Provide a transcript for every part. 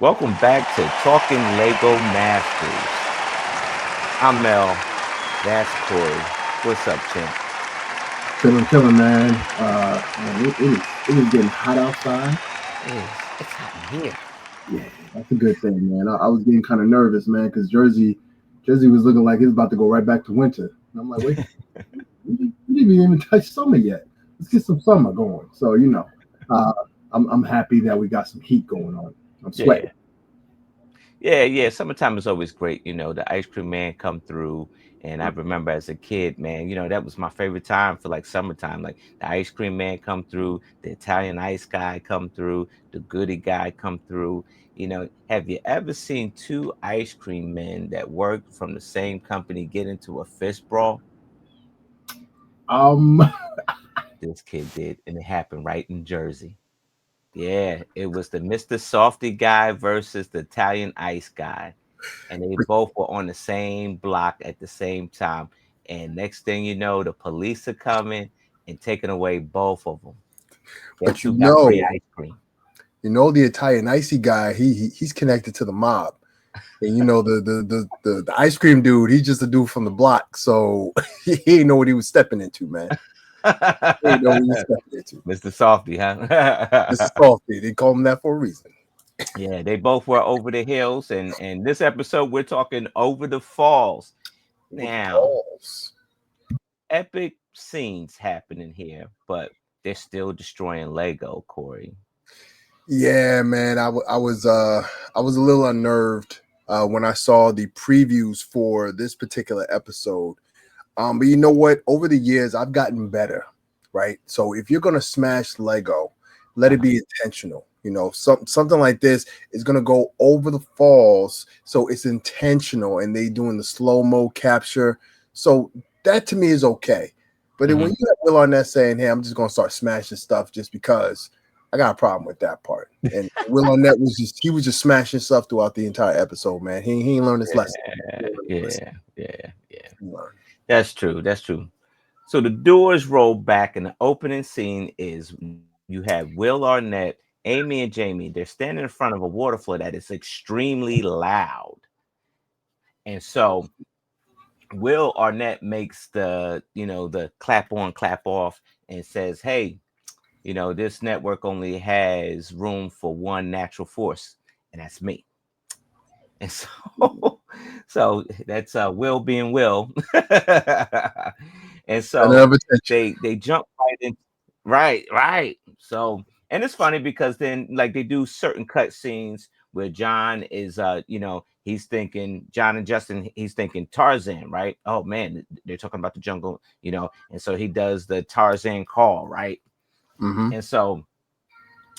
Welcome back to Talking Lego Masters. I'm Mel. That's Corey. What's up, champ? Chilling, man. It is getting hot outside. It's hot in here. Yeah, that's a good thing, man. I was getting kind of nervous, man, because Jersey was looking like it's about to go right back to winter. And I'm like, wait, we didn't even touch summer yet. Let's get some summer going. So uh, I'm happy that we got some heat going on. I'm sweating. Yeah, yeah. Summertime is always great. The ice cream man come through, and I remember as a kid, man. That was my favorite time for like summertime. Like the ice cream man come through, the Italian ice guy come through, the goody guy come through. Have you ever seen two ice cream men that work from the same company get into a fist brawl? Um, This kid did, and it happened right in Jersey. Yeah, it was the Mr. Softy guy versus the Italian Ice guy, and they both were on the same block at the same time. And next thing you know, the police are coming and taking away both of them. But Guess who got free ice cream? the Italian icy guy, he's connected to the mob. And the ice cream dude, he's just a dude from the block. So he didn't know what he was stepping into, man. He didn't know what he was stepping into. Mr. Softy, This is huh? salty. They call him that for a reason. Yeah, they both were over the hills, and this episode we're talking over the falls. With the Now, balls. epic scenes happening here, but they're still destroying Lego, Corey. Yeah, man. I was a little unnerved when I saw the previews for this particular episode. But you know what? Over the years, I've gotten better, right? So if you're gonna smash Lego, let it Uh-huh. be intentional. Something like this is gonna go over the falls, so it's intentional, and they doing the slow mo capture. So that to me is okay. But then when Hmm. you have Will Arnett saying, "Hey, I'm just gonna start smashing stuff just because," I got a problem with that part. And Will Arnett was just smashing stuff throughout the entire episode, man. He ain't learned his lesson. He Yeah, ain't learned his lesson. yeah. He learned. That's true. That's true. So the doors roll back, and the opening scene is you have Will Arnett, Amy, and Jamie. They're standing in front of a waterfall that is extremely loud. And so Will Arnett makes the clap on, clap off, and says, "Hey, this network only has room for one natural force, and that's me." And so, so that's Will being Will. And Center so of attention. they jump right in. Right. So, and it's funny because then like they do certain cut scenes where John is he's thinking John and Justin, he's thinking Tarzan, right? Oh man, they're talking about the jungle, and so he does the Tarzan call, right? Mm-hmm. And so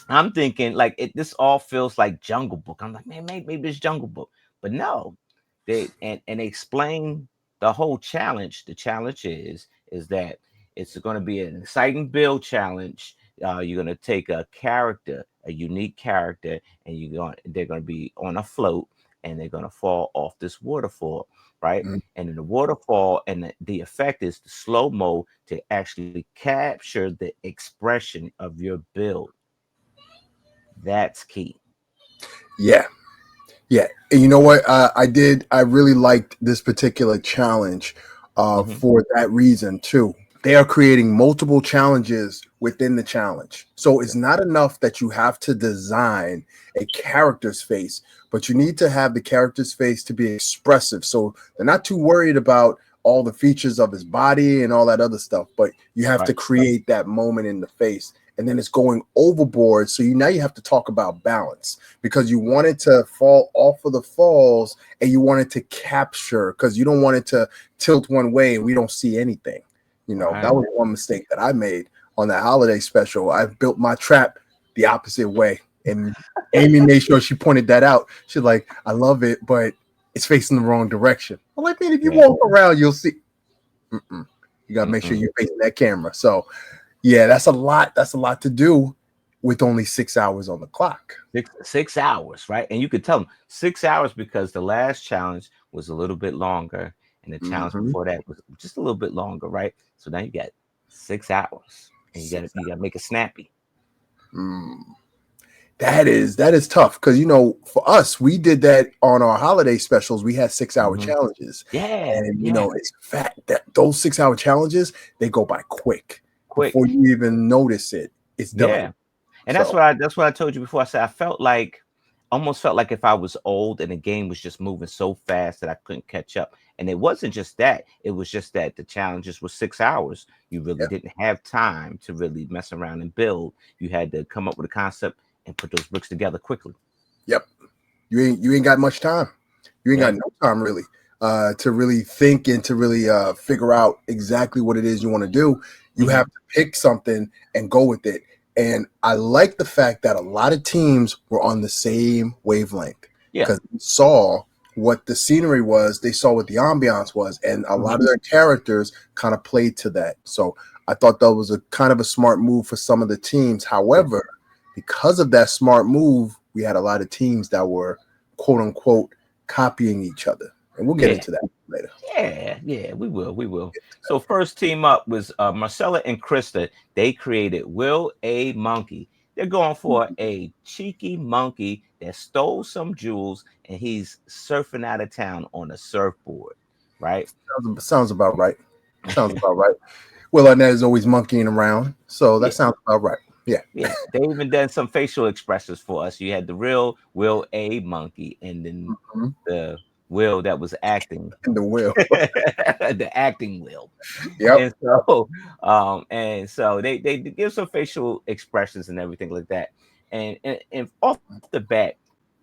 I'm thinking like this all feels like Jungle Book. I'm like, man, maybe it's Jungle Book, but no, they explain the whole challenge. The challenge is that it's going to be an exciting build challenge. You're going to take a character, a unique character, and they're going to be on a float, and they're going to fall off this waterfall, right? Mm-hmm. And in the waterfall, and the effect is the slow mo to actually capture the expression of your build. That's key. Yeah, yeah. And you know what? I did. I really liked this particular challenge Hmm. for that reason too. They are creating multiple challenges within the challenge. So it's not enough that you have to design a character's face, but you need to have the character's face to be expressive. So they're not too worried about all the features of his body and all that other stuff, but you have to Right. create that moment in the face. And then it's going overboard. So now you have to talk about balance because you want it to fall off of the falls and you want it to capture because you don't want it to tilt one way and we don't see anything. That Right. was one mistake that I made on that holiday special. I built my trap the opposite way. And Amy made sure she pointed that out. She's like, I love it, but it's facing the wrong direction. I'm like, man, if you Yeah. walk around, you'll see. Mm-mm. You got to make sure Mm-mm. you're facing that camera. So, yeah, that's a lot. That's a lot to do with only 6 hours on the clock. 6 hours, right? And you could tell them 6 hours because the last challenge was a little bit longer, and the challenge Mm-hmm. before that was just a little bit longer, right? So now you got 6 hours, and you got to Six you got to make it snappy. hours. Mm. That is tough because for us, we did that on our holiday specials. We had 6-hour Mhm. challenges, Yeah, and yeah, it's fact that those 6-hour challenges they go by quick quick. before you even notice it. It's done. Yeah. And So that's what I told you before. I said I felt like almost felt like if I was old and the game was just moving so fast that I couldn't catch up. And it wasn't just that, it was just that the challenges were 6 hours. You really yeah, didn't have time to really mess around and build. You had to come up with a concept and put those bricks together quickly. yep. You ain't got much time. You ain't Yeah. got no time really to really think and to really figure out exactly what it is you want to do. You Mhm. have to pick something and go with it. And I like the fact that a lot of teams were on the same wavelength Yeah. because they saw what the scenery was, they saw what the ambiance was, and a lot Mhm. of their characters kind of played to that. So I thought that was a kind of a smart move for some of the teams. Yeah. However, because of that smart move, we had a lot of teams that were quote unquote copying each other. And we'll get Yeah. into that later. Yeah, we will. We will. So first team up was Marcella and Krista. They created Will A Monkey. They're going for a cheeky monkey that stole some jewels and he's surfing out of town on a surfboard, right? Sounds about right. Sounds about right. Will Arnett is always monkeying around, so that Yeah, sounds about right. Yeah, yeah. They even done some facial expressions for us. You had the real Will A Monkey and then Mhm. the Will that was acting, And the will. the acting Will. Yep. And so they give some facial expressions and everything like that. And off the bat,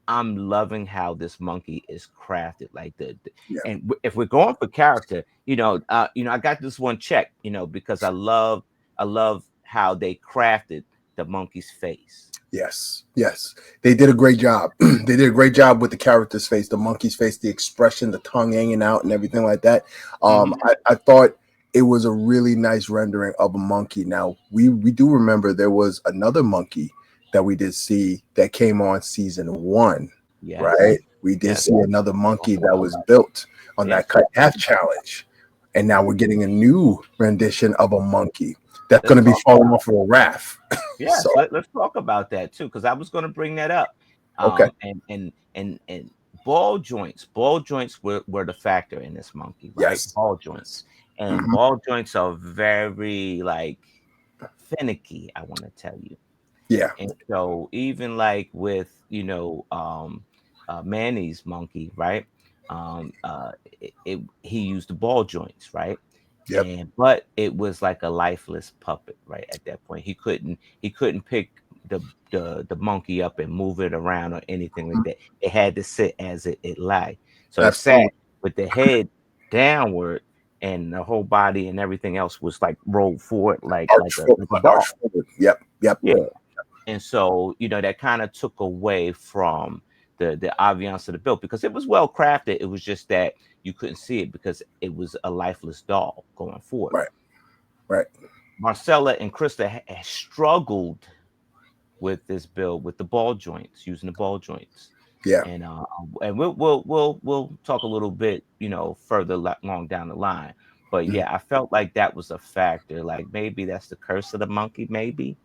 I'm loving how this monkey is crafted. Like Yeah. and if we're going for character, I got this one check, because I love how they crafted the monkey's face. Yes. Yes. They did a great job. They did a great job with the character's face, the monkey's face, the expression, the tongue hanging out, and everything like that. Mhm. I thought it was a really nice rendering of a monkey. Now we do remember there was another monkey that we did see that came on season 1, Yes, right? We did yes, see another don't monkey that forget was about built on yeah. that cut in half challenge, and now we're getting a new rendition of a monkey that's going Let's to be talk falling about off of a raft. So Yes, let's talk about that too, because I was going to bring that up. okay. And ball joints were the factor in this monkey, right? Yes. Ball joints, and Mhm. ball joints are very like finicky. I want to tell you, Yeah. and so even like with Manny's monkey, right? He used the ball joints, right? Yep. And but it was like a lifeless puppet, right? At that point, he couldn't pick the monkey up and move it around or anything like Mhm. that. It had to sit as it lay. So it sat Absolutely. with the head downward, and the whole body and everything else was like rolled forward, like Arch like a forward. like a Arch dog. forward. Yep. Yep. Yeah. And so, that kind of took away from the ambiance of the build because it was well crafted. It was just that you couldn't see it because it was a lifeless doll going forward. Right. Right. Marcella and Krista struggled with this build with the ball joints, using the ball joints. Yeah. And we'll talk a little bit, further along down the line. But Mhm. yeah, I felt like that was a factor. Like maybe that's the curse of the monkey, maybe,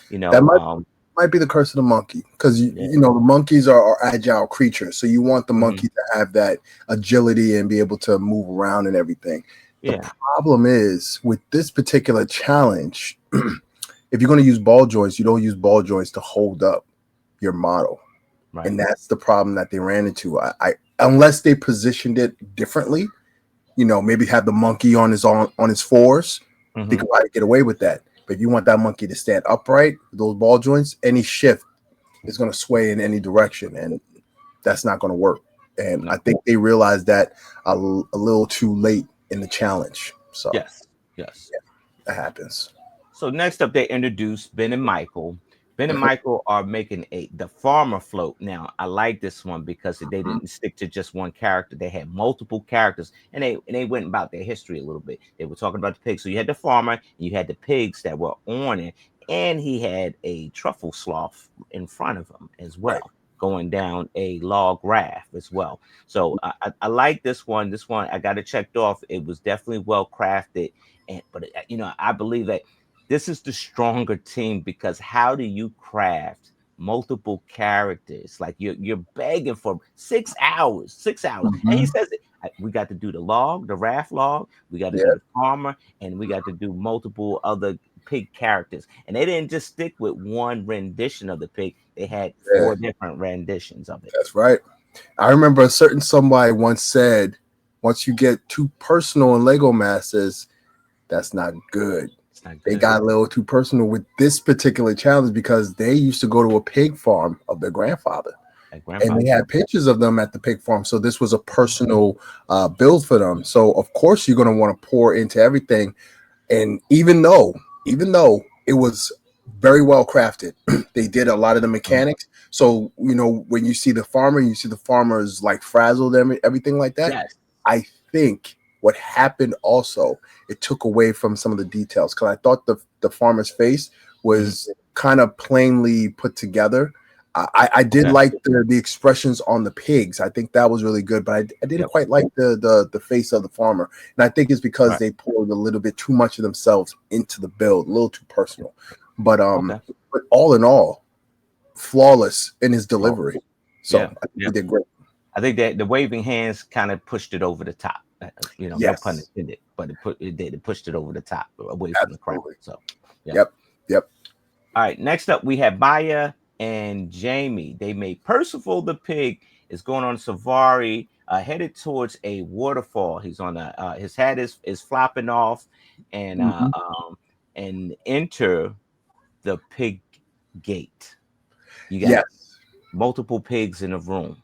you That know. might be the curse of the monkey because Yeah. the monkeys are agile creatures, so you want the Mhm. monkey to have that agility and be able to move around and everything. The Yeah. problem is with this particular challenge, if you're going to use ball joints, you don't use ball joints to hold up your model. Right. And that's the problem that they ran into. I unless they positioned it differently, maybe have the monkey on his fours, they Mhm. could probably get away with that. But if you want that monkey to stand upright with those ball joints, any shift is going to sway in any direction, and that's not going to work. And I No. think they realized that a little too late in the challenge. So Yes. Yes. that happens. So next up, they introduced Ben and Michael. Ben and Mhm. Michael are making the farmer float. Now, I like this one because they didn't stick to just one character. They had multiple characters, and they went about their history a little bit. They were talking about the pigs. So you had the farmer, and you had the pigs that were on it, and he had a truffle sloth in front of him as Right. well, going down a log raft as well. So I like this one. This one I got it checked off. It was definitely well crafted, but I believe that this is the stronger team because how do you craft multiple characters. Like you're begging for 6 hours, 6 hours. And he Mhm. says we got to do the log, the raft log, we got to Yeah, do the farmer, and we got to do multiple other pig characters. And they didn't just stick with one rendition of the pig, they had yeah, 4 different renditions of it. that's right. I remember a certain somebody once said, once you get too personal in Lego Masters, that's not good. It's not They good. got a little too personal with this particular challenge because they used to go to a pig farm of their grandfather, Like and grandfather. they had pictures of them at the pig farm. So this was a personal build for them. So of course you're going to want to pour into everything. And even though it was very well crafted, they did a lot of the mechanics. So when you see the farmer, you see the farmers like frazzled everything like that. Yes. I think what happened also, it took away from some of the details because I thought the farmer's face was kind of plainly put together. I did Okay. like the expressions on the pigs. I think that was really good, but I didn't Yep. quite like the face of the farmer. And I think it's because Right. they poured a little bit too much of themselves into the build, a little too personal. But Okay. but all in all, flawless in his delivery. So Yeah. I think Yeah. he did great. I think that the waving hands kind of pushed it over the top. No pun Yes, intended, but it pushed it over the top away from the crowd. absolutely. So, yeah. Yep, yep. All right. Next up, we have Maya and Jamie. They made Percival the pig is going on safari, headed towards a waterfall. He's on his hat is flopping off, and Mhm. and enter the pig gate. You got Yes. multiple pigs in a room.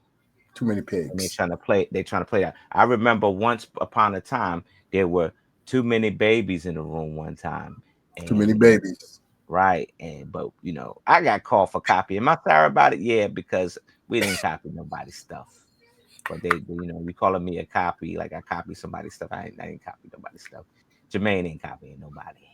Too many And they're pigs. trying to play. They're trying to play that. I remember once upon a time there were too many babies in the room one time, Too many and babies. right, and but I got called for copying. Am I sorry about it? Yeah, because we didn't copy nobody's stuff. But you calling me a copy, like I copied somebody's stuff. I didn't copy nobody's stuff. Jermaine ain't copying nobody.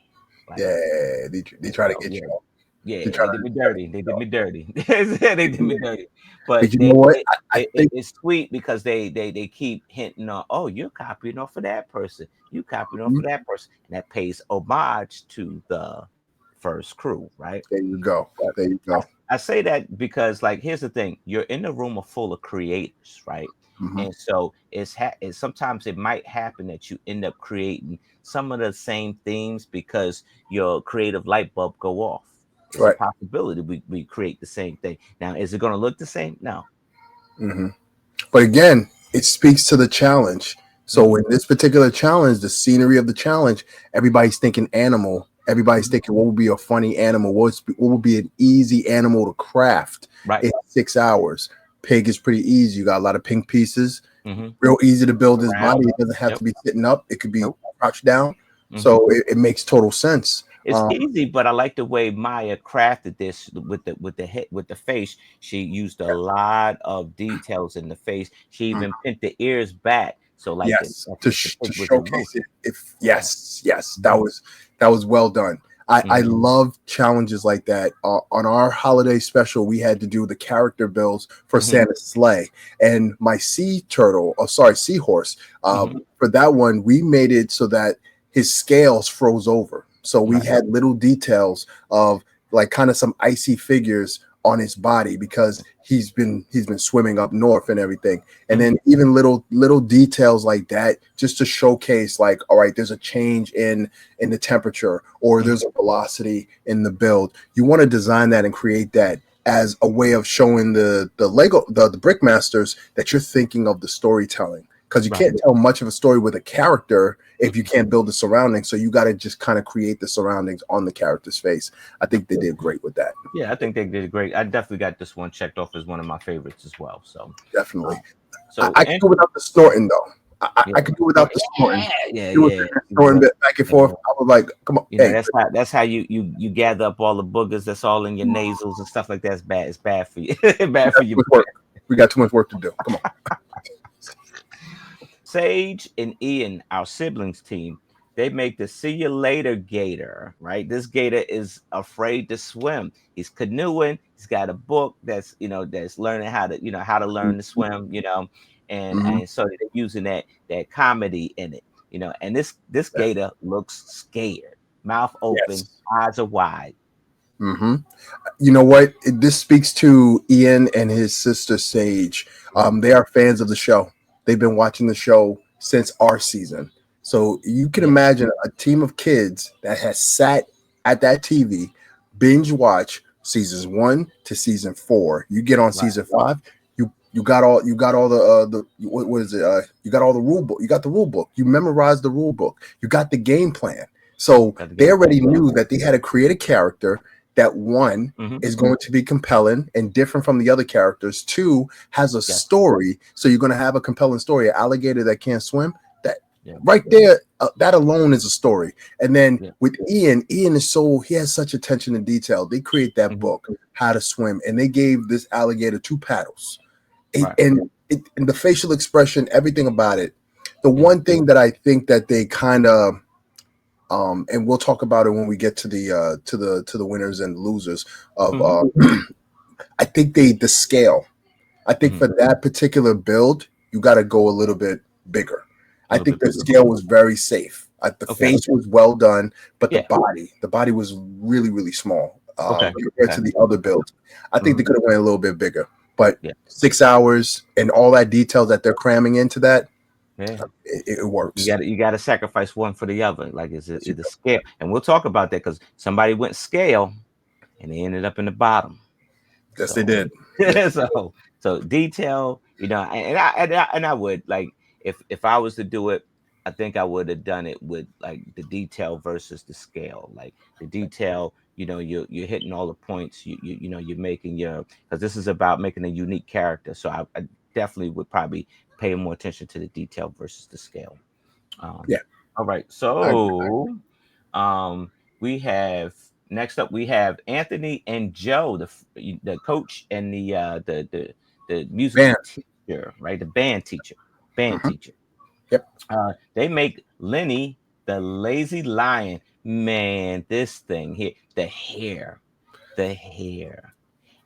Like Yeah, they try to so, get yeah. you. Yeah, They they try did to. me dirty. They did me dirty. They did me dirty. But But you know what? I think it's sweet because they keep hinting on, oh, you're copying off of that person. You copying off of that person. And that pays homage to the first crew, right? there you go. But There you I, go. I say that because, like, here's the thing: you're in a room full of creators, right? Mhm. And so it's sometimes it might happen that you end up creating some of the same themes because your creative light bulb go off. It's a Right. possibility we create the same thing. Now, is it going to look the same? No. Hmm. But again, it speaks to the challenge. So Mhm. in this particular challenge, the scenery of the challenge, everybody's thinking animal. Everybody's Mhm. thinking what would be a funny animal? What would be an easy animal to craft Right. in 6 hours? Pig is pretty easy. You got a lot of pink pieces. Hmm. Real easy to build his Around. body. It doesn't have Yep. to be sitting up. It could be Nope. crouched down. Hmm. So it makes total sense. It's easy, but I like the way Maya crafted this with the head with the face. She used a lot of details in the face. She Mhm. even pinned the ears back, so like Yes, the to pig was in showcase motion. it. If Yeah. yes, that Hmm. was well done. I Hmm. love challenges like that. On our holiday special, we had to do the character builds for Hmm. Santa's sleigh, and my sea turtle, oh sorry, seahorse. Hmm. For that one, we made it so that his scales froze over. So we Right. had little details of like kind of some icy figures on his body because he's been swimming up north and everything. And Hmm. then even little details like that just to showcase like, all right, there's a change in the temperature or Hmm. there's a velocity in the build. You want to design that and create that as a way of showing the Lego the brick masters that you're thinking of the storytelling, because you Right. can't tell much of a story with a character if you Mhm. can't build the surroundings. So you got to just kind of create the surroundings on the character's face. I think they did great with that. Yeah, I think they did great. I definitely got this one checked off as one of my favorites as well. So, Definitely. uh, so I could and do without the snorting though. yeah, I could do yeah, without the snorting. yeah, He was yeah. snorting back and forth. I was like, come on, hey, That's how you gather up all the boogers that's all in your nasals and stuff like that. It's bad. It's bad for you. we Bad got for too you. much work. We got too much work to do. Come on. Sage and Ian, our siblings team, they make the see you later gator, right? This gator is afraid to swim. He's canoeing. He's got a book that's learning how to learn to swim, and Mhm. and so they're using that comedy in it, and this Yeah. gator looks scared, mouth open, Yes. eyes are wide. Mm-hmm. You know what? This speaks to Ian and his sister Sage. They are fans of the show. They've been watching the show since our season. So you can Yeah. imagine a team of kids that has sat at that TV, binge watch seasons 1 to season 4. You get on Right. season 5, you got all the what is it? You got all the rule book. You got the rule book. You memorized the rule book. You got the game plan. So Got the they game already plan. knew that they had to create a character that one Mhm. is going to be compelling and different from the other characters. 2 has a Yes. story, so you're going to have a compelling story. An alligator that can't swim, that Yeah. right there, that alone is a story. And then Yeah. with Ian is he has such attention to detail. They create that Mhm. book, How to Swim, and they gave this alligator 2 paddles. Right. And the facial expression, everything about it. The Yeah. one thing that I think that they kind of and we'll talk about it when we get to the winners and losers of Mhm. I think the scale. I think Mhm. for that particular build, you got to go a little bit bigger. I Little think bit the bigger. scale was very safe. The Okay. face was well done, but Yeah. the body was really, really small Okay. compared to Okay. the other builds. I think they Mhm. could have went a little bit bigger, but Yeah. 6 hours and all that detail that they're cramming into that, Yeah. it works. You got to sacrifice one for the other. Like is Yes, the scale, and we'll talk about that because somebody went scale and they ended up in the bottom. they So did. Yes. so detail, and I would like if I was to do it, I think I would have done it with like the detail versus the scale. Like the detail, you're hitting all the points. You're making because this is about making a unique character. So I definitely would probably pay more attention to the detail versus the scale. Yeah. All right, I agree. so um, we have next up we have Anthony and Joe, the coach and the musical Man. teacher, right? The band Mhm. teacher. Yep. They make Lenny the lazy lion. Man, this thing here, the hair.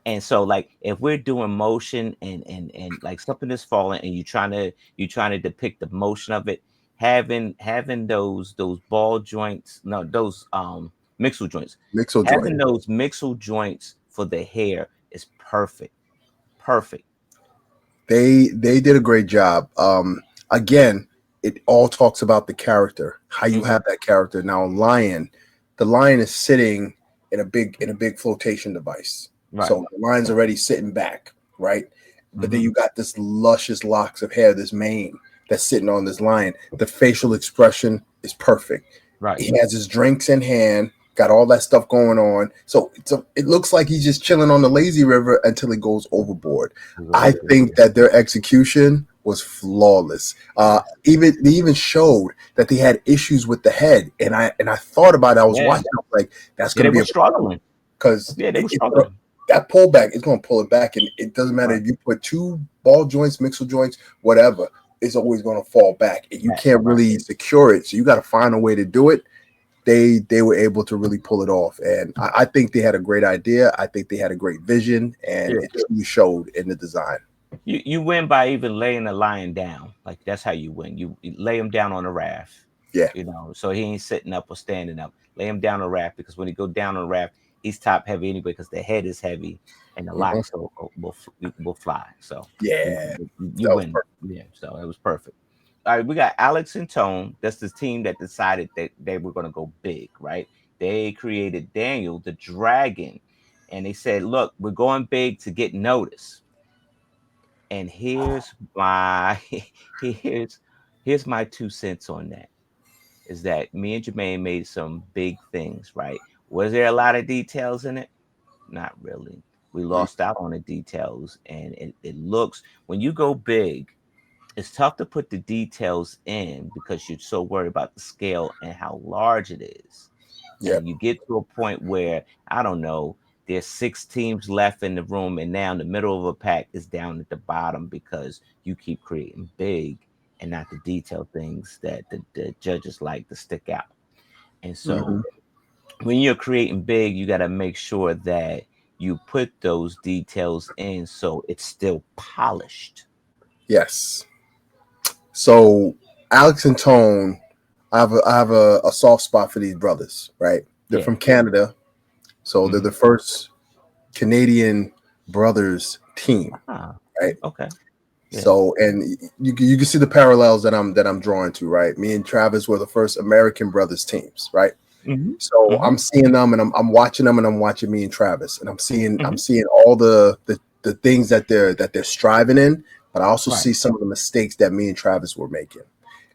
And so like if we're doing motion and like something is falling and you're trying to depict the motion of it, having those ball joints, no, those mixel joints, Mixo joint. having those mixel joints for the hair is perfect. Perfect. They did a great job. Again, it all talks about the character, how you Mhm. have that character. Now, the lion is sitting in a big flotation device, Right. so the lion's already sitting back, right? But then Mhm. you got this luscious locks of hair, this mane that's sitting on this lion. The facial expression is perfect. Right. He has his drinks in hand, got all that stuff going on. So it looks like he's just chilling on the lazy river until he goes overboard. I think that their execution was flawless. They even showed that they had issues with the head, and I thought about it. I was Yeah. watching. I was like, that's Yeah, going they to be were a problem struggling. because Yeah, they were struggling. that pullback is going to pull it back, and it doesn't matter Right. if you put 2 ball joints, mixer joints, whatever. It's always going to fall back, and you Right. can't really secure it. So you got to find a way to do it. They were able to really pull it off, and I think they had a great idea. I think they had a great vision, and Yeah. it truly showed in the design. You win by even laying the lion down. Like that's how you win. You lay him down on a raft. Yeah. So he ain't sitting up or standing up. Lay him down on a raft because when he go down on a raft, he's top heavy anyway because the head is heavy and the Mhm. locks will fly. So Yeah, you that was win. perfect. Yeah, so it was perfect. All right, we got Alex and Tone. That's the team that decided that they were going to go big, right? They created Daniel the dragon, and they said, "Look, we're going big to get noticed." And here's here's my 2 cents on that. Is that me and Jermaine made some big things, right? Was there a lot of details in it? Not really. We Mhm. lost out on the details, and it looks when you go big, it's tough to put the details in because you're so worried about the scale and how large it is. Yep. And you get to a point where I don't know, there's 6 teams left in the room, and now the middle of a pack is down at the bottom because you keep creating big and not the detailed things that the judges like to stick out. And so Mhm. when you're creating big, you got to make sure that you put those details in so it's still polished. Yes. So Alex and Tone, I have a soft spot for these brothers. Right? They're Yeah. from Canada, So they're the first Canadian brothers team, right? Okay. Yeah. So, and you can see the parallels that I'm drawing to, right? Me and Travis were the first American brothers teams, right? So I'm seeing them, and I'm watching them, and I'm watching me and Travis, and I'm seeing all the things that they're striving in, but I also see some of the mistakes that me and Travis were making.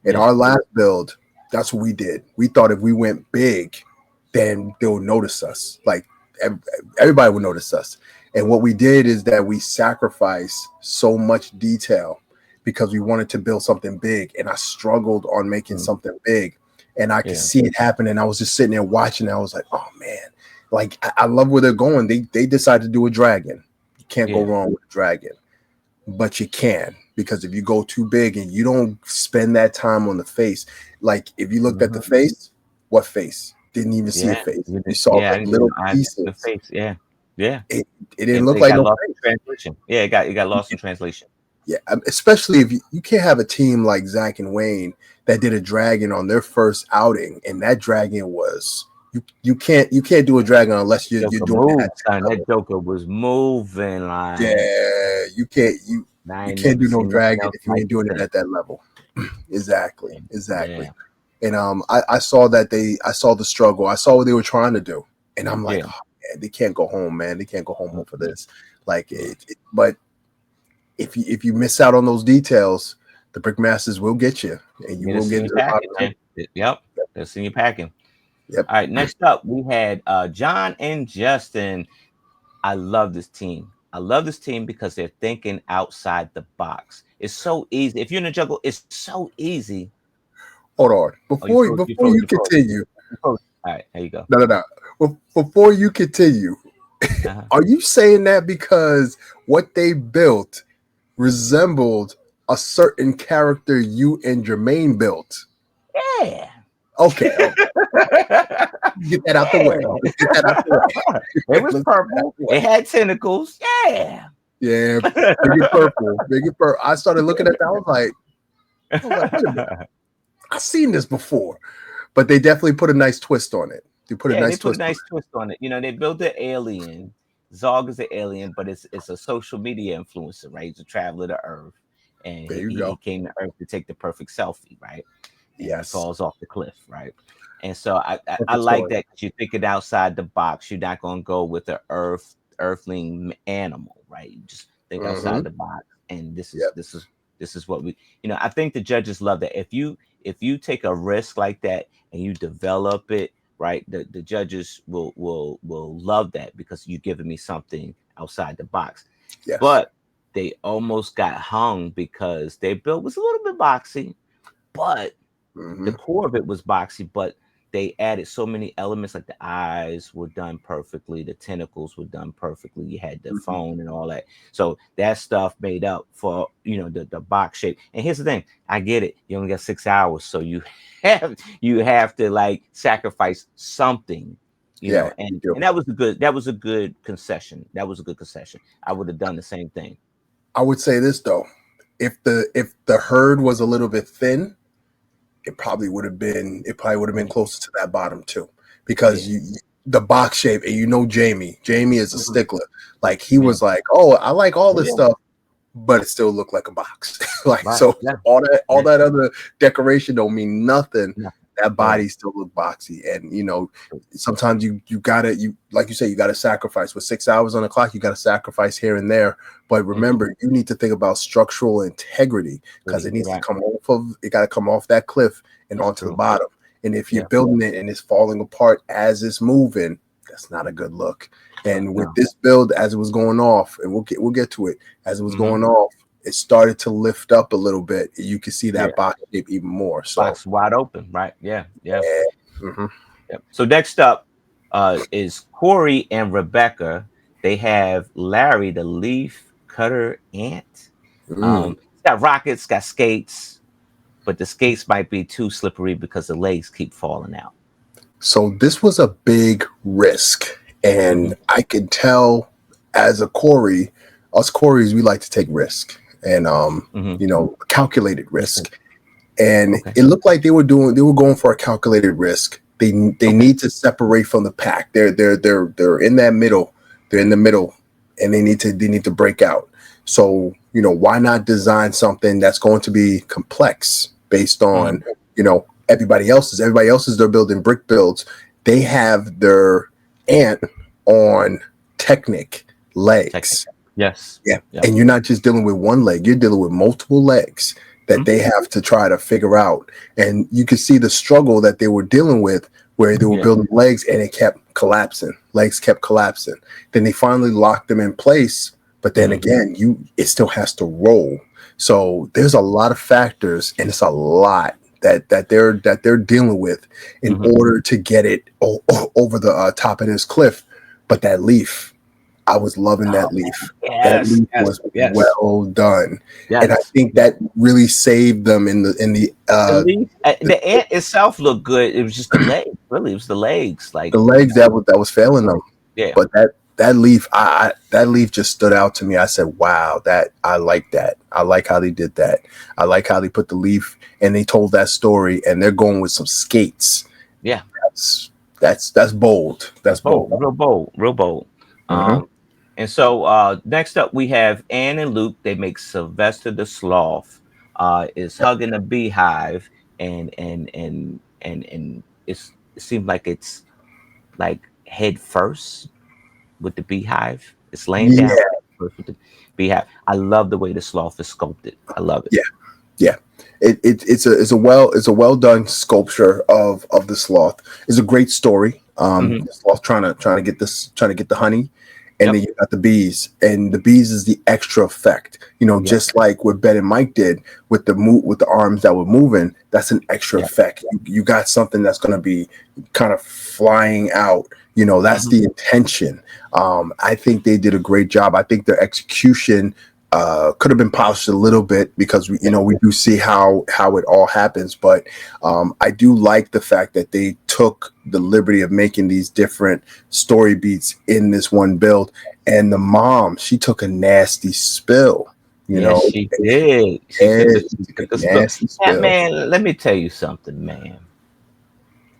In our last build, that's what we did. We thought if we went big, then they'll notice us. Like everybody would notice us. And what we did is that we sacrificed so much detail because we wanted to build something big. And I struggled on making something big. And I could see it happen. And I was just sitting there watching. And I was like, oh, man, like I love where they're going. They decided to do a dragon. You can't go wrong with a dragon. But you can, because if you go too big and you don't spend that time on the face, like if you looked at the face, what face? Didn't even see a face. You saw like little pieces. The face, yeah. It didn't look like no face. Translation. Yeah, it got lost in translation. Yeah, especially if you can't have a team like Zach and Wayne that did a dragon on their first outing, and that dragon was you can't do a dragon unless you're doing that. That Joker was moving like you can't do no dragon if you ain't doing it at that level. Exactly. Yeah. And I saw the struggle. I saw what they were trying to do, and I'm like, oh, man, they can't go home, man. They can't go home for this. Like, but if you miss out on those details, the Brickmasters will get you, and you will get packing, Yep, that's in your packing. Yep. All right, next up we had John and Justin. I love this team. I love this team because they're thinking outside the box. It's so easy. If you're in a jungle, it's so easy. Hold on. Before you continue. All right, there you go. No. Before you continue, are you saying that because what they built resembled a certain character you and Jermaine built? Yeah. Okay. Get that out the way. It was purple. It had tentacles. Yeah. Yeah. Biggie purple. I started looking at that. I was like, wait a minute. I've seen this before, but they definitely put a nice twist on it. They put a nice twist on it. You know, they built an alien. Zog is an alien, but it's a social media influencer, right? He's a traveler to Earth, and he came to Earth to take the perfect selfie, right? And he falls off the cliff, right? And so I like that because you're thinking outside the box. You're not going to go with an earthling animal, right? You just think outside the box, and this is what we, I think the judges love that. If you take a risk like that and you develop it, right, the judges will love that because you're giving me something outside the box. Yes. But they almost got hung because their build was a little bit boxy, but the core of it was boxy, but they added so many elements, like the eyes were done perfectly, the tentacles were done perfectly, you had the phone and all that. So that stuff made up for the box shape. And here's the thing, I get it, you only got 6 hours, so you have to like sacrifice something, know, and that was a good concession. I would have done the same thing. I would say this though, if the herd was a little bit thin, it probably would have been closer to that bottom too, because the box shape, and Jamie is a stickler. Like he was like, oh, I like all this stuff, but it still looked like a box. All that other decoration don't mean nothing. That body still look boxy, and sometimes you gotta, like you say, you gotta sacrifice. With 6 hours on the clock, you gotta sacrifice here and there. But remember, you need to think about structural integrity, because it needs to come off that cliff and onto the bottom. And if you're building it and it's falling apart as it's moving, that's not a good look. And with this build, as it was going off, and we'll get to it, as it was going off, it started to lift up a little bit. You can see that box shape even more. So box wide open, right? Yeah. So next up is Corey and Rebecca. They have Larry, the leaf cutter ant. It's got rockets, got skates, but the skates might be too slippery because the legs keep falling out. So this was a big risk, and I could tell as a Corey, us Corys, we like to take risk. And calculated risk, and it looked like they were going for a calculated risk, They need to separate from the pack. They're in that middle. They're in the middle, and they need to break out. So, why not design something that's going to be complex based on everybody else's? They're building brick builds. They have their ant on Technic legs. Yes. Yeah. Yep. And you're not just dealing with one leg, you're dealing with multiple legs that they have to try to figure out. And you can see the struggle that they were dealing with, where they were building legs and it kept collapsing. Legs kept collapsing. Then they finally locked them in place. But then again, it still has to roll. So there's a lot of factors, and it's a lot that they're dealing with in order to get it over the top of this cliff. But that leaf, I was loving that leaf. Yes, that leaf was well done, and I think that really saved them in the the ant itself looked good. It was just the legs. Really, it was the legs, like the legs that was failing them. Yeah, but that leaf, that leaf just stood out to me. I said, "Wow, I like that. I like how they did that. I like how they put the leaf and they told that story, and they're going with some skates. Yeah, that's bold. That's bold. Real bold. And so next up we have Anne and Luke. They make Sylvester the Sloth is hugging a beehive, and it seems like it's like head first with the beehive. It's laying down first with the beehive. I love the way the sloth is sculpted. I love it. Yeah. It's a well done sculpture of the sloth. It's a great story. The sloth trying to get the honey. And then you got the bees, and the bees is the extra effect, just like what Ben and Mike did with the arms that were moving. That's an extra effect. You got something that's going to be kind of flying out. That's the intention. I think they did a great job. I think their execution could have been polished a little bit, because we do see how it all happens. But I do like the fact that they took the liberty of making these different story beats in this one build. And the mom, she took a nasty spill. She did. She took a nasty spill. Man, let me tell you something, man.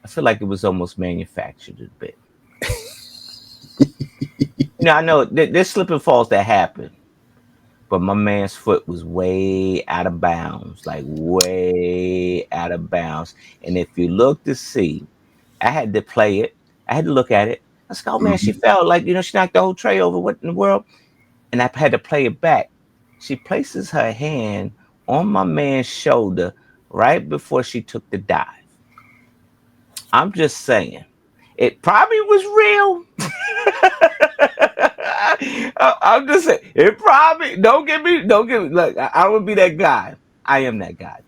I feel like it was almost manufactured a bit. I know there's slip and falls that happen. But my man's foot was way out of bounds, like way out of bounds. And if you look to see, I had to play it. I had to look at it. I said, oh, man, she fell. Like, she knocked the whole tray over. What in the world? And I had to play it back. She places her hand on my man's shoulder right before she took the dive. I'm just saying, it probably was real. I'm just saying, it probably, don't get me, look, I would be that guy. I am that guy.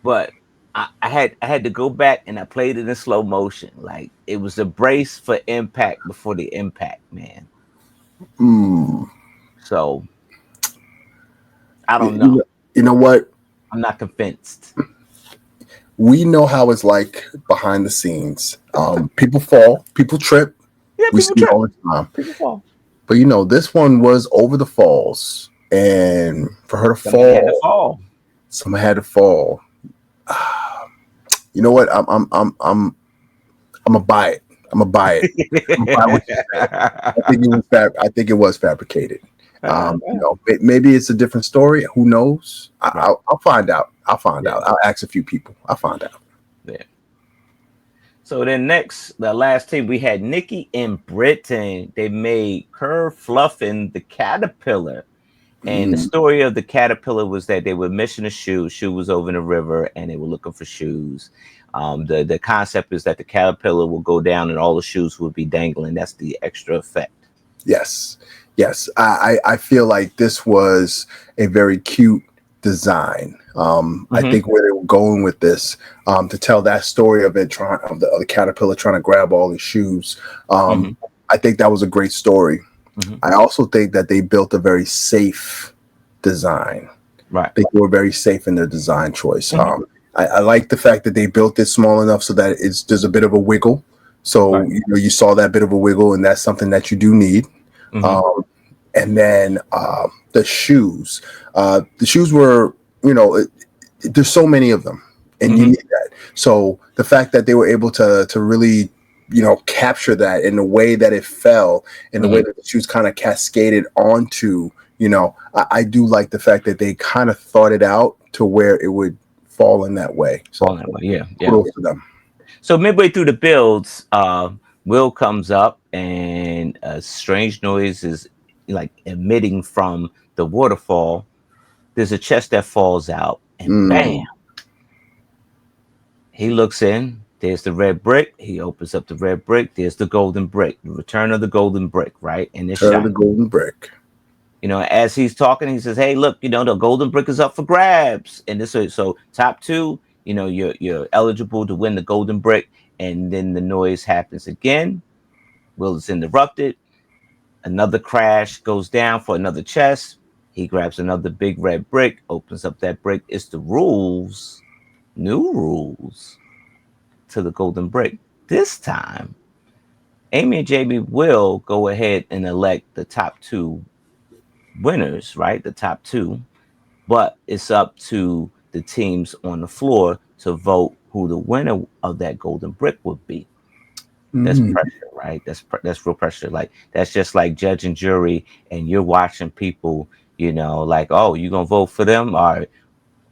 But I had to go back, and I played it in slow motion. Like, it was a brace for impact before the impact, man. So I don't know. You know what? I'm not convinced. We know how it's like behind the scenes. People fall, people trip. Yeah, we see it all the time. People fall. But this one was over the falls, and for her to fall, someone had to fall. You know what? I'm gonna buy it. I'm gonna buy it. I think it was fabricated. Maybe it's a different story. Who knows? I'll find out. I'll ask a few people. I'll find out. Yeah. So then the last team, we had Nikki and Britain. They made Curve Fluffin' the Caterpillar. And the story of the caterpillar was that they were missing a shoe. Shoe was over in the river, and they were looking for shoes. The concept is that the caterpillar will go down and all the shoes will be dangling. That's the extra effect. Yes. I feel like this was a very cute design. I think where they were going with this, to tell that story of it, the caterpillar trying to grab all the shoes. I think that was a great story. I also think that they built a very safe design. Right. I think they were very safe in their design choice. I like the fact that they built it small enough so that there's a bit of a wiggle. So you saw that bit of a wiggle, and that's something that you do need. And then the shoes. The shoes were, there's so many of them. and you need that. So the fact that they were able to really, capture that in the way that it fell, in the way that the shoes kind of cascaded onto, I do like the fact that they kind of thought it out to where it would fall in that way. So Yeah. kudos to them. So midway through the builds, Will comes up and a strange noise is like emitting from the waterfall. There's a chest that falls out, and bam! He looks in. There's the red brick. He opens up the red brick. There's the golden brick. The return of the golden brick, right? And it's the golden brick. As he's talking, he says, "Hey, look, the golden brick is up for grabs." And this is so top two. You're eligible to win the golden brick. And then the noise happens again. Will is interrupted. Another crash goes down for another chest. He grabs another big red brick, opens up that brick. It's the rules, new rules to the golden brick. This time, Amy and Jamie will go ahead and elect the top two winners, right? The top two. But it's up to the teams on the floor to vote who the winner of that golden brick would be. That's pressure, right? That's real pressure. Like that's just like judge and jury, and you're watching people, like, oh, you gonna vote for them? All right,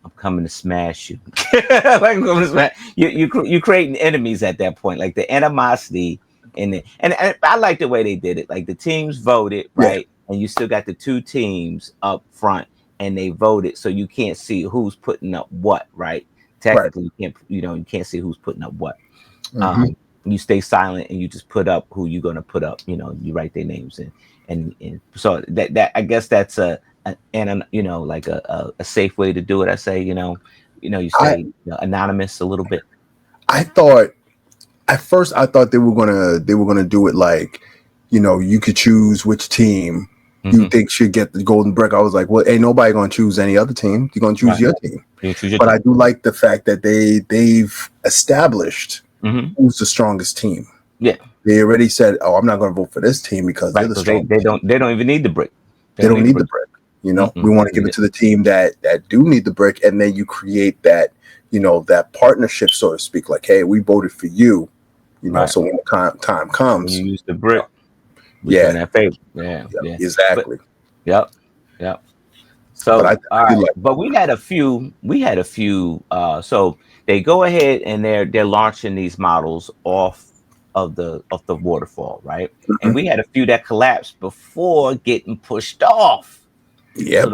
I'm coming to smash you. Like I'm coming to smash you creating enemies at that point, like the animosity and I like the way they did it. Like the teams voted, right? And you still got the two teams up front, and they voted, so you can't see who's putting up what, right? Technically, you can't see who's putting up what. You stay silent and you just put up who you're going to put up. You write their names in, and so that I guess that's a safe way to do it. I say, you say anonymous a little bit. I thought at first they were gonna do it like, you could choose which team you think should get the golden brick. I was like, well, ain't nobody gonna choose any other team. You're gonna choose your team. But I do like the fact that they've established who's the strongest team. Yeah, they already said, "Oh, I'm not going to vote for this team because they're the strongest." They don't even need the brick. They don't need the brick. We want to give it to the team that do need the brick, and then you create that that partnership, so to speak. Like, hey, we voted for you. So when the time comes, when you use the brick. That favor. Yeah, exactly. Yep. So, but we had a few. So they go ahead and they're launching these models off of the waterfall, right? And we had a few that collapsed before getting pushed off. Yeah.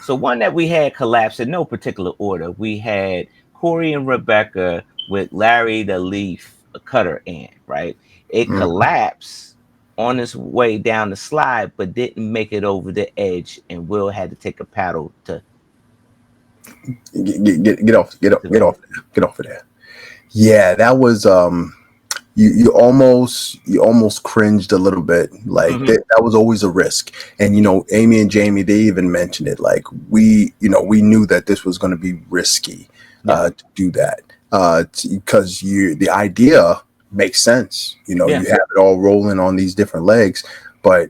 So one that we had collapsed in no particular order. We had Corey and Rebecca with Larry the Leaf Cutter in, right? It collapsed on its way down the slide, but didn't make it over the edge, and Will had to take a paddle to get off of there. Yeah, that was you almost cringed a little bit. Like that was always a risk. And Amy and Jamie, they even mentioned it. Like we knew that this was going to be risky to do that because the idea makes sense. You have it all rolling on these different legs, but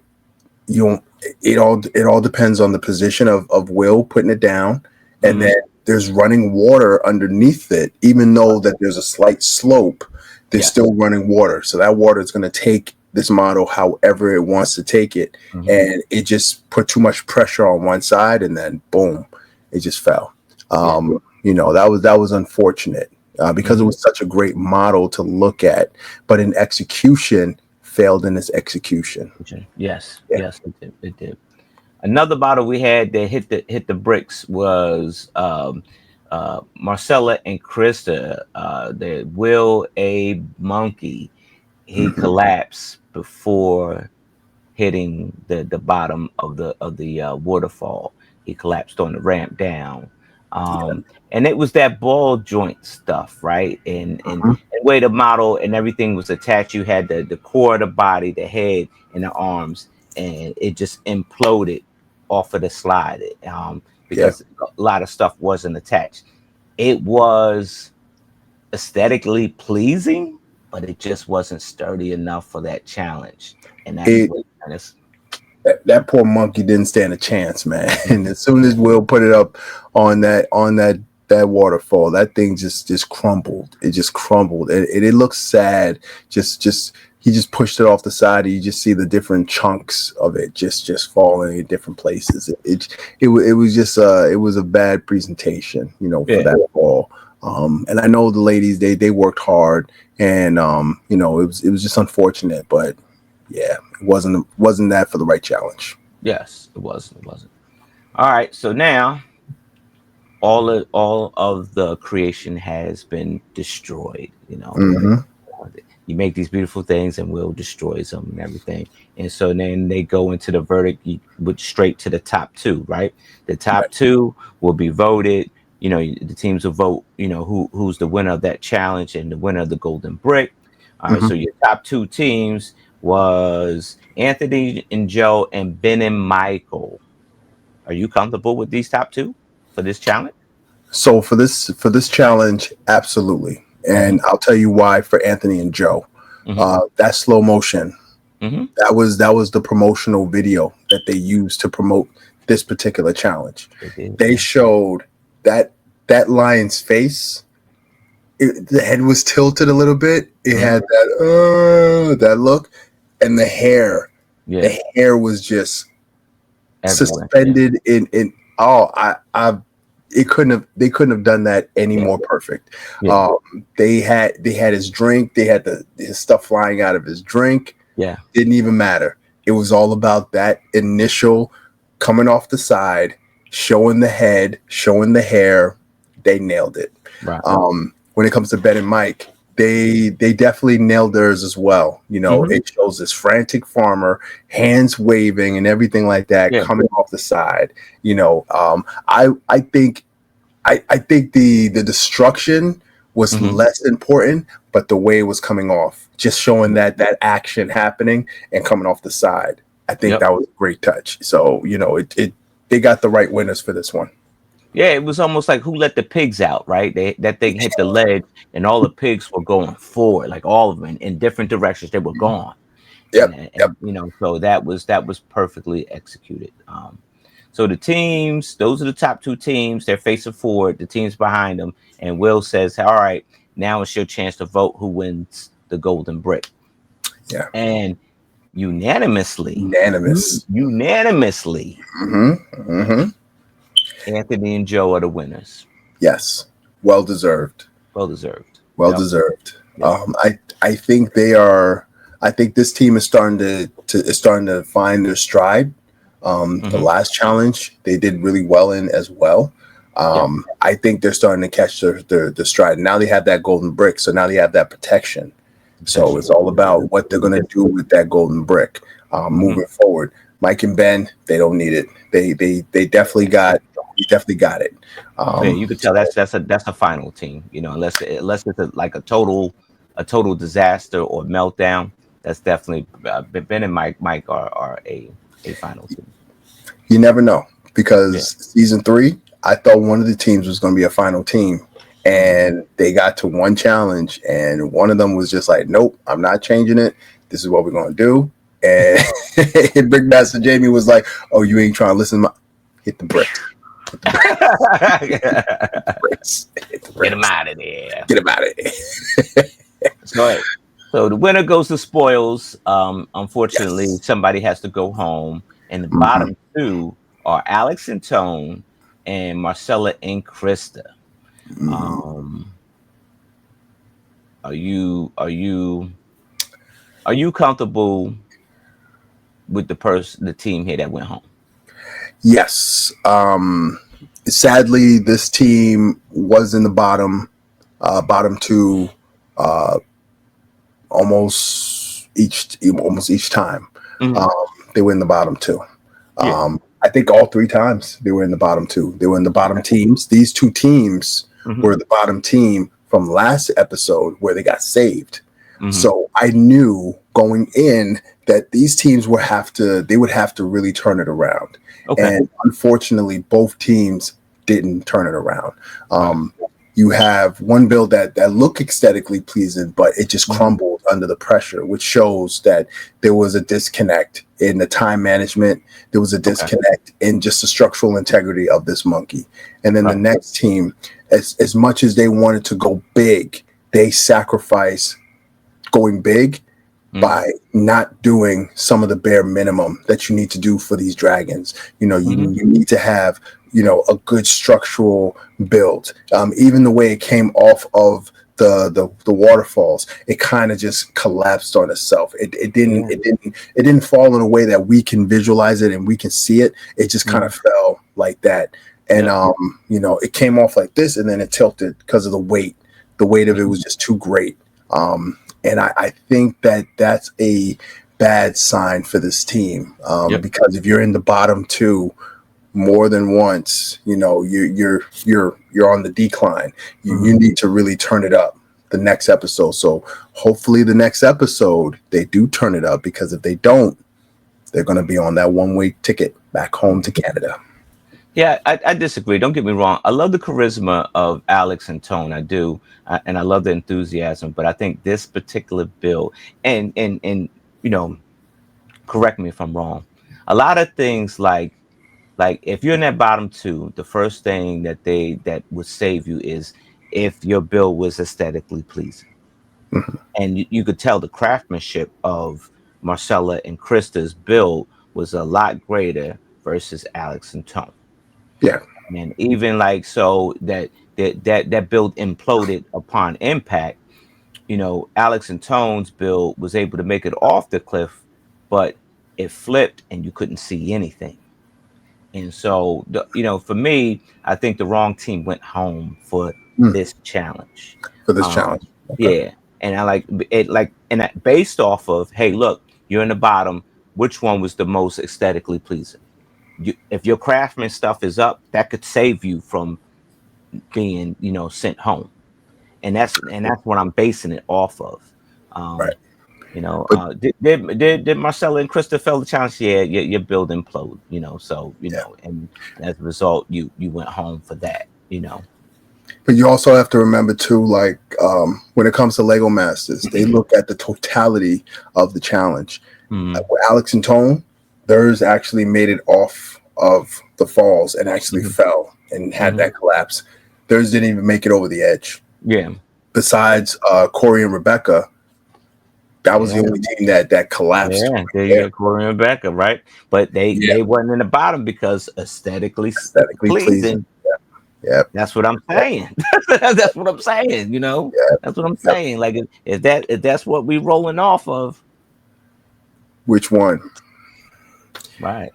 it all depends on the position of Will putting it down, and then there's running water underneath it. Even though that there's a slight slope, there's still running water. So that water is going to take this model however it wants to take it, and it just put too much pressure on one side, and then boom, it just fell. That was unfortunate because it was such a great model to look at, but in execution, failed in its execution. Yes, it did. Another model we had that hit the bricks was Marcella and Krista. The Will A Monkey, he collapsed before hitting the bottom of the waterfall. He collapsed on the ramp down. And it was that ball joint stuff, right? And the way the model and everything was attached, you had the core of the body, the head, and the arms, and it just imploded off of the slide because a lot of stuff wasn't attached. It was aesthetically pleasing, but it just wasn't sturdy enough for that challenge. And that poor monkey didn't stand a chance, man. And as soon as Will put it up on that that waterfall. That thing just crumbled. It just crumbled. It looks sad. Just he just pushed it off the side. And you just see the different chunks of it just falling in different places. It was just it was a bad presentation, you know, for that fall. And I know the ladies, they worked hard, and you know, it was just unfortunate, but yeah, it wasn't that for the right challenge. Yes, it wasn't. All right, so now all of the creation has been destroyed. You know, you make these beautiful things, and Will destroys them and everything. And so then they go into the verdict, straight to the top two, right? The top two will be voted. You know, the teams will vote, you know, who's the winner of that challenge and the winner of the golden brick. All right, so your top two teams was Anthony and Joe and Ben and Michael. Are you comfortable with these top two for this challenge? So for this challenge, absolutely. And I'll tell you why. For Anthony and Joe, that slow motion, that was the promotional video that they used to promote this particular challenge. They showed that lion's face. The head was tilted a little bit. It had that look, and the hair. Yeah. The hair was just suspended in. They couldn't have done that any more perfect. Yeah. They had his drink. They had his stuff flying out of his drink. Yeah, didn't even matter. It was all about that initial coming off the side, showing the head, showing the hair. They nailed it. Right. When it comes to Ben and Mike, they definitely nailed theirs as well. You know, it shows this frantic farmer, hands waving and everything like that, coming off the side. You know, I think the destruction was less important, but the way it was coming off, just showing that action happening and coming off the side. I think that was a great touch. So, you know, they got the right winners for this one. Yeah, it was almost like Who Let the Pigs Out, right? That thing hit the ledge, and all the pigs were going forward, like all of them in different directions. They were gone. And, you know, so that was perfectly executed. So the teams, those are the top two teams. They're facing forward. The teams behind them, and Will says, "All right, now it's your chance to vote who wins the golden brick." Yeah, and unanimously. Anthony and Joe are the winners. Yes, well deserved. Yeah. I think they are. I think this team is starting to find their stride. The last challenge they did really well in as well. I think they're starting to catch their stride. Now they have that golden brick, so now they have that protection. So it's all about what they're going to do with that golden brick moving forward. Mike and Ben, they don't need it. They definitely got. He definitely got it. You could tell that's a final team. You know, unless it's a total disaster or meltdown. That's definitely Ben and Mike are a final team. You never know, because season 3, I thought one of the teams was going to be a final team, and they got to one challenge, and one of them was just like, "Nope, I'm not changing it. This is what we're going to do." And Big Master Jamie was like, "Oh, you ain't trying to listen to hit the brick." Get him out of there. So the winner goes to spoils. Unfortunately, somebody has to go home, and the bottom two are Alex and Tone and Marcella and Krista. Are you comfortable with the team here that went home? Yes. Sadly, this team was in the bottom two, almost each time. They were in the bottom two. I think all 3 times they were in the bottom two. They were in the bottom teams. These 2 teams were the bottom team from last episode where they got saved. So I knew going in that these teams would have to really turn it around. And unfortunately, both teams didn't turn it around. You have one build that looked aesthetically pleasing, but it just crumbled under the pressure, which shows that there was a disconnect in the time management. There was a disconnect in just the structural integrity of this monkey. And then the next team, as much as they wanted to go big, they sacrifice going big by not doing some of the bare minimum that you need to do for these dragons. You need to have, a good structural build. Even the way it came off of the waterfalls, it kind of just collapsed on itself. It didn't fall in a way that we can visualize it and we can see it. It just kind of fell like that. And it came off like this, and then it tilted because of the weight. The weight of it was just too great. And I think that's a bad sign for this team, because if you're in the bottom two more than once, you're on the decline. You need to really turn it up the next episode. So hopefully the next episode they do turn it up, because if they don't, they're going to be on that one-way ticket back home to Canada. Yeah, I disagree. Don't get me wrong. I love the charisma of Alex and Tone. I do. And I love the enthusiasm. But I think this particular build, and correct me if I'm wrong, a lot of things like if you're in that bottom two, the first thing that would save you is if your build was aesthetically pleasing. And you could tell the craftsmanship of Marcella and Krista's build was a lot greater versus Alex and Tone. Yeah. And even so that build imploded upon impact. Alex and Tone's build was able to make it off the cliff, but it flipped and you couldn't see anything. And so, for me, I think the wrong team went home for this challenge. Okay. Yeah. And I like it, and based off of, hey, look, you're in the bottom. Which one was the most aesthetically pleasing? If your craftsman stuff is up, that could save you from being, sent home. And that's what I'm basing it off of. Right. Did Marcella and Krista fail the challenge? Yeah, your build implode, and as a result, you went home for that, But you also have to remember too, when it comes to Lego Masters, they look at the totality of the challenge. With Alex and Tone, theirs actually made it off of the falls and actually fell and had that collapse. Theirs didn't even make it over the edge. Yeah. Besides Corey and Rebecca, that was the only team that collapsed. Yeah, there you go, Corey and Rebecca, right? But they weren't in the bottom because aesthetically pleasing. Yeah. That's what I'm saying. That's what I'm saying. That's what I'm saying. Like if that's what we rolling off of. Which one? Right.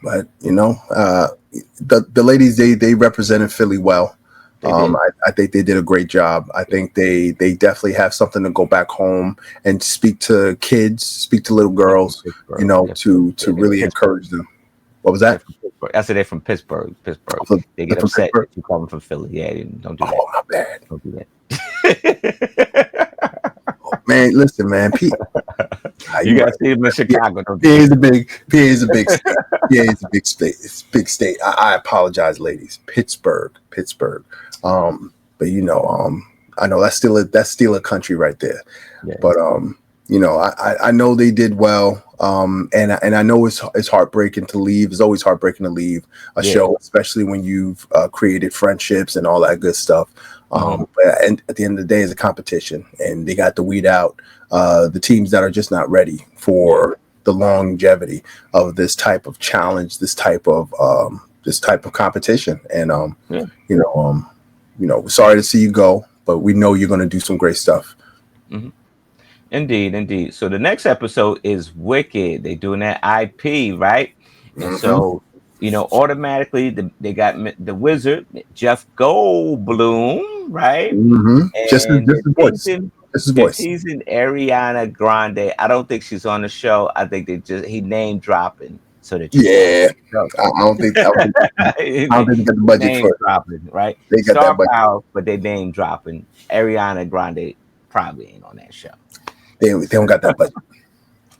But the ladies, they represented Philly well. I think they did a great job. I think they definitely have something to go back home and speak to kids, speak to little girls, to really encourage them. What was that? I said they're from Pittsburgh. They get upset if you call them from Philly. Yeah, don't do that. Oh, my bad. Don't do that. Man, listen, man. Pete, you guys see him in Chicago. PA is a big state. PA is a big state. It's a big state. I apologize, ladies. Pittsburgh. But I know that's still a country right there. Yeah. But I know they did well. And I know it's heartbreaking to leave. It's always heartbreaking to leave a show, especially when you've created friendships and all that good stuff. But at the end of the day, it's a competition, and they got to weed out the teams that are just not ready for the longevity of this type of challenge, this type of competition. And we're sorry to see you go, but we know you're going to do some great stuff. Mm-hmm. Indeed. So the next episode is Wicked. They're doing that IP, right? And so, automatically they got the wizard, Jeff Goldblum, right? Mm-hmm. Just his voice. Teasing Ariana Grande. I don't think she's on the show. I think he name dropping so that I don't think they got the budget for it. Dropping, right? They got that budget. Power, but they name dropping. Ariana Grande probably ain't on that show. They don't got that budget.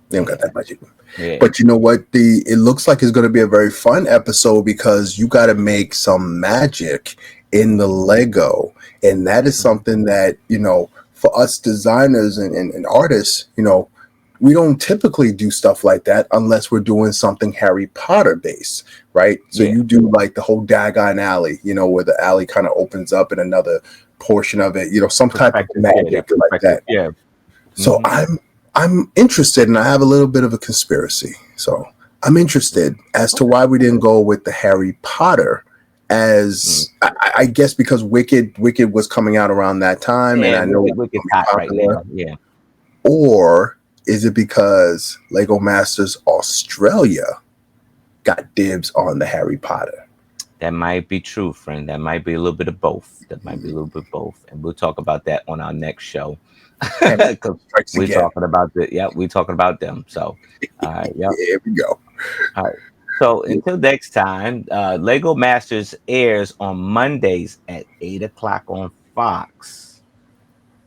They don't got that budget. Yeah. But you know what? It looks like it's going to be a very fun episode because you got to make some magic in the Lego. And that is something that, for us designers and artists, we don't typically do stuff like that unless we're doing something Harry Potter based, right? So Yeah. you do like the whole Dagon Alley, you know, where the alley kind of opens up in another portion of it, you know, some type of Perspective, yeah, magic like that. Yeah. So I'm interested, and I have a little bit of a conspiracy. So I'm interested as to why we didn't go with the Harry Potter as I guess because Wicked was coming out around that time, and I know Wicked's hot right now. Yeah. Or is it because Lego Masters Australia got dibs on the Harry Potter? That might be true, friend. That might be a little bit of both. And we'll talk about that on our next show. Because we're talking about we're talking about them. So Here we go. All right. So until next time, Lego Masters airs on Mondays at 8:00 on Fox.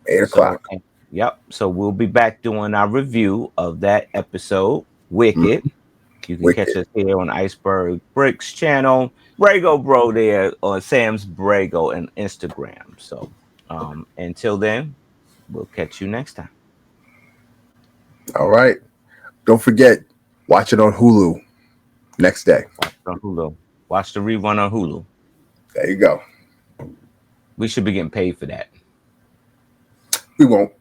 8:00. So we'll be back doing our review of that episode, Wicked. You can catch us here on Iceberg Bricks channel, Brago Bro there on Sam's Brago and Instagram. So until then, we'll catch you next time. All right. Don't forget, watch it on Hulu next day. Watch it on Hulu. Watch the rerun on Hulu. There you go. We should be getting paid for that. We won't.